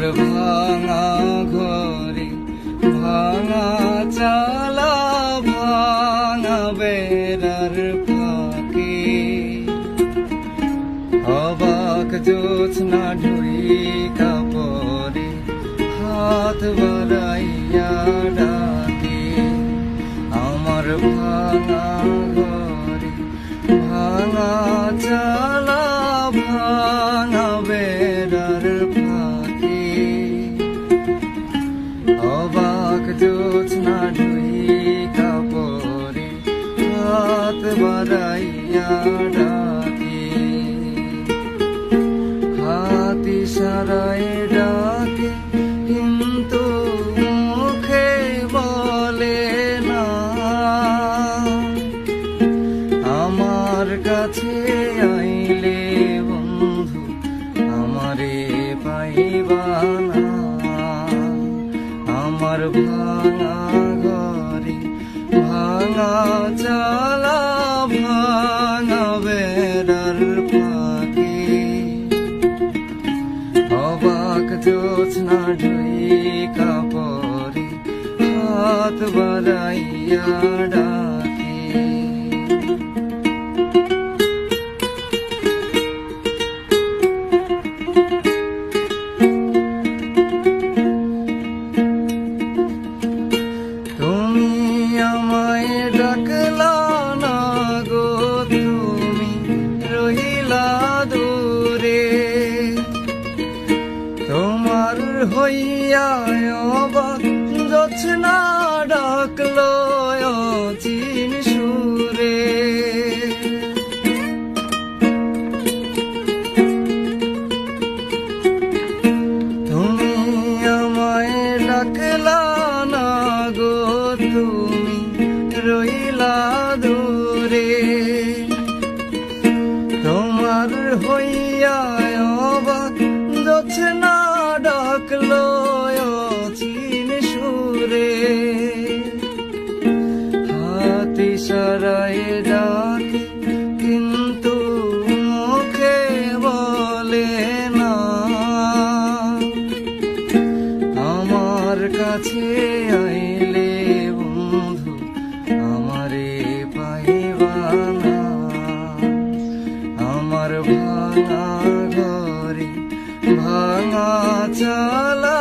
আমার ভাঙা ঘরে ভাঙা চালা ভাঙা বেড়ার ফাঁকে অবাক জোছনা ঢুইকা পরে হাত বাড়াইয়া ডাকে আমার ভাঙা ঘরে ভাঙা চালা ভাঙা বেড়ার ফাঁকে অবাক জোছনা ঢুইকা পরে হাত বাড়াইয়া ডাকে হাত ইশারায় ডাকে কিন্তু মুখে বলে না আমার কাছে আইলে বন্ধু আমারে পাইবা না আমার ভাঙা ঘরে ভাঙা চালা ভাঙা বেড়ার ফাঁকে অবাক জোছনা ঢুইকা পরে হাত বাড়াইয়া ডাকে তুমি আমায় ডাকলা না গো তুমি রহিলা দূরে তোমার হইয়া অবাক জোছনা ডাকলো অচিন সুরে তুমি আমায় ডাকলা না গো তুমি রইলা দূরে তোমার হইয়া অবাক জোছনা ডাকলো অচিন সুরে হাত ইশারায় ডাকে কিন্তু মুখে বলে না আমার কাছে আইলে বন্ধু আমারে পাইবা না আমার ভাঙা ঘরে ভাঙা চালা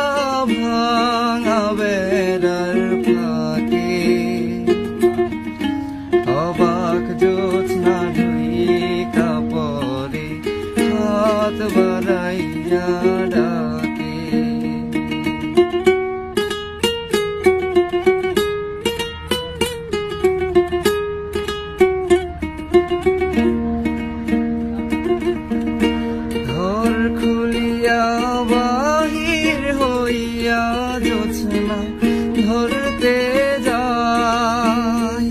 ভাঙা বেড়ার ফাঁকে অবাক জোছনা ঢুইকা পরে হাত বাড়াইয়া ডাকে ঘর খুলিয়া বাহির হইয়া জোছনা ধরতে যায়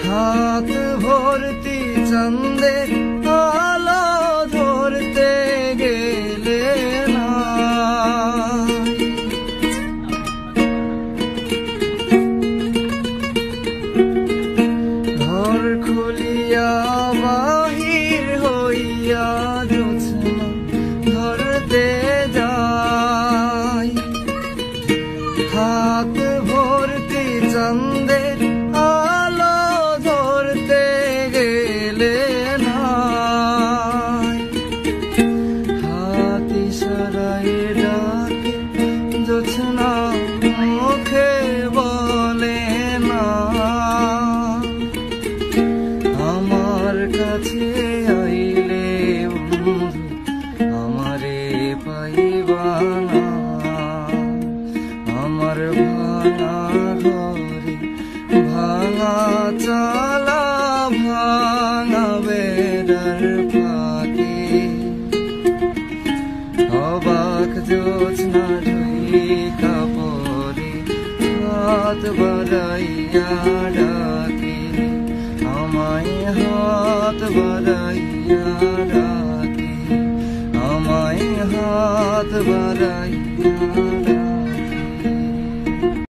হাত ভর্তি চাঁদের আলো ধরতে গেলে না ঘর খুলিয়া বাহির হইয়া জোছনা ধরতে যায় হাত ভর্তি চাঁদের আলো ধরতে গেলে না হাত ইশারায় ডাকে জোছনা মুখে বলে না আমার কাছে আইলে বন্ধু আমারে পাইবা না আমার ভাঙা ঘরে ভাঙা চালা ভাঙা বেড়ার ফাঁকে অবাক জোছনা ঢুইকা পরে হাত বাড়াইয়া ডাকে আমায় হাত বাড়াইয়া ডাকে আমায় হাত বাড়াইয়া